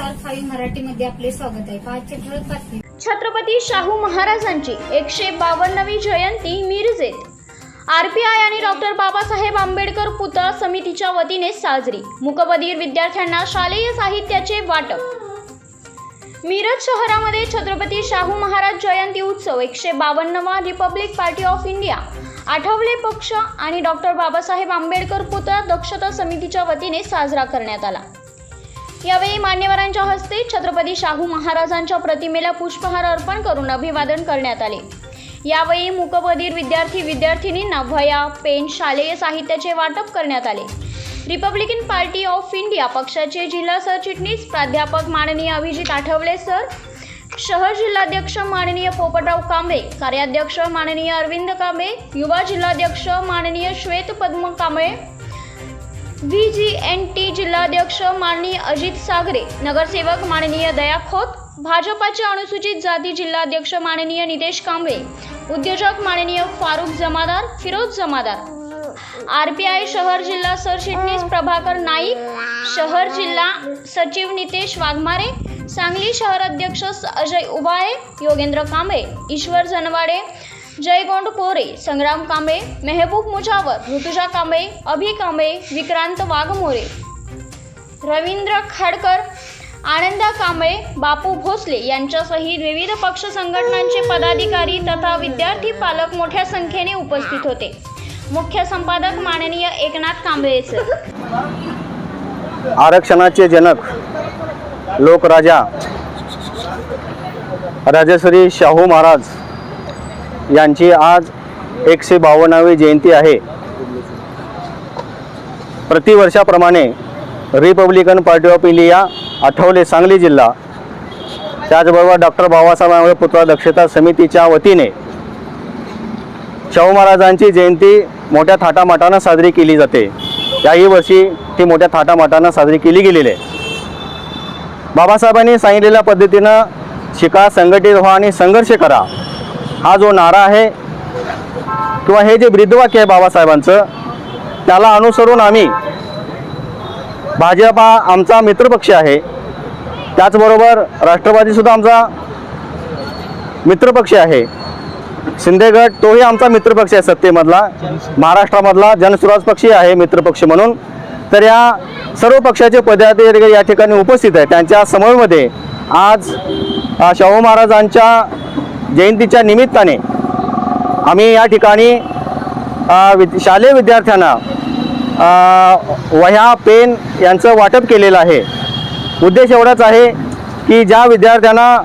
Star 5 मराठीमध्ये आपले स्वागत आहे। पाचशे ठळक बातमी। छत्रपती शाहू महाराजांची 152वी जयंती मिरजेत आरपीआय आणि डॉक्टर बाबासाहेब आंबेडकर पुतळा समितीच्या वतीने साजरी। मूकबधीर विद्यार्थ्यांना शालेय साहित्याचे वाटप। मिरज शहरामध्ये छत्रपती शाहू महाराज जयंती उत्सव 152वा republic party of India Athawale पक्ष आणि डॉक्टर बाबासाहेब आंबेडकर पुतळा दक्षता समितीच्या वतीने साजरा करण्यात आला। यावेळी मान्यवरांच्या हस्ते छत्रपती शाहू महाराजांच्या प्रतिमेला पुष्पहार अर्पण करून अभिवादन करण्यात आले। यावेळी मूकबधीर विद्यार्थी-विद्यार्थिनींना वह्या, पेन, शालेय साहित्याचे वाटप करण्यात आले। रिपब्लिकन पार्टी ऑफ इंडिया पक्षाचे जिल्हा सरचिटणीस प्राध्यापक माननीय अभिजित आठवले सर, शहर जिल्हाध्यक्ष माननीय पोपटराव कांबळे, कार्याध्यक्ष माननीय अरविंद कांबळे, युवा जिल्हाध्यक्ष माननीय श्वेत पद्म कांबळे, VGNT जिल्हाध्यक्ष माननीय अजित सागरे, नगरसेवक माननीय दया खोत, भाजपाचे अनुसूचित जाती जिल्हाध्यक्ष माननीय नितेश कांबळे, उद्योजक माननीय फारुख जमादार, फिरोज जमादार, आरपीआय शहर जिल्हा सरचिटणीस प्रभाकर नाईक, शहर जिल्हा सचिव नितेश वाघमारे, सांगली शहर अध्यक्ष अजय उबाळे, योगेंद्र कांबळे, ईश्वर जनवाडे, जयगोंड कोरे, संग्राम कांबळे, मेहबूब मुजावर, ऋतुजा कांबळे, अभि कांबळे, विक्रांत वाघमोरे, रवींद्र खाडकर, आनंदा कांबळे, बापू भोसले यांच्यासहित विविध पक्ष संघटनांचे पदाधिकारी तथा विद्यार्थी पालक मोठ्या संख्येने उपस्थित होते। मुख्य संपादक माननीय एकनाथ कांबळे सर। आरक्षणाचे जनक लोकराजा राजश्री शाहू महाराज यांची आज 152वी जयंती आहे। प्रतिवर्षाप्रमाणे Republican party of India Athawale Sangli जिल्हा त्याचबरोबर डॉक्टर बाबासाहेब आंबेडकर पुतळा दक्षता समितीच्या वतीने शाहू महाराजांची जयंती मोठ्या थाटामाटानं साजरी केली जाते। याही वर्षी ती मोठ्या थाटामाटानं साजरी केली गेलेली आहे। बाबासाहेबांनी सांगितलेल्या पद्धतीनं शिका, संघटित व्हा आणि संघर्ष करा हा जो नारा आहे किंवा हे जे ब्रीदवाक्य आहे बाबासाहेबांचं, त्याला अनुसरून आम्ही भाजपा आमचा मित्रपक्ष आहे, त्याचबरोबर राष्ट्रवादीसुद्धा आमचा मित्रपक्ष आहे, शिंदे गट तोही आमचा मित्रपक्ष आहे, सत्तेमधला महाराष्ट्रामधला जनसुराज पक्षी आहे मित्रपक्ष म्हणून। तर या सर्व पक्षाचे पदाधिकारी या ठिकाणी उपस्थित आहेत। त्यांच्या समवेमध्ये आज शाहू महाराजांच्या जयंतीच्या निमित्ताने आम्ही या ठिकाणी शालेय विद्यार्थ्यांना वह्या, पेन यांचं वाटप केलेलं आहे। उद्देश एवढाच आहे की ज्या विद्यार्थ्यांना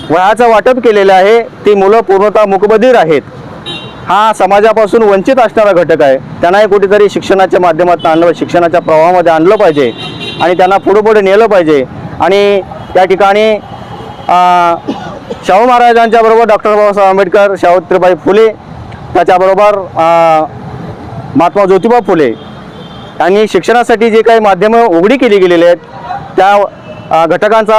वह्याचं वाटप केलेलं आहे ती मुलं पूर्णतः मूकबधीर आहेत, हा समाजापासून वंचित असणारा घटक आहे, त्यांनाही कुठेतरी शिक्षणाच्या माध्यमातून आणलं, शिक्षणाच्या प्रवाहामध्ये आणलं पाहिजे आणि त्यांना पुढे नेलं पाहिजे। आणि त्या ठिकाणी शाहू महाराजांच्या बरोबर डॉक्टर बाबासाहेब आंबेडकर, सावित्रीबाई फुले, त्याच्याबरोबर महात्मा ज्योतिबा फुले यांनी शिक्षणासाठी जे काही माध्यमं उघडी केली गेलेली आहेत त्या घटकांचा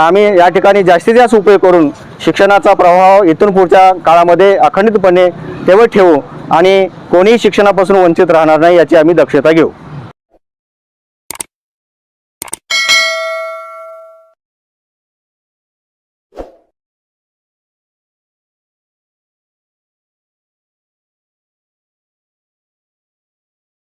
आम्ही या ठिकाणी जास्तीत जास्त उपयोग करून शिक्षणाचा प्रभाव इथून पुढच्या काळामध्ये अखंडितपणे तेवढ ठेवू आणि कोणीही शिक्षणापासून वंचित राहणार नाही याची आम्ही दक्षता घेऊ।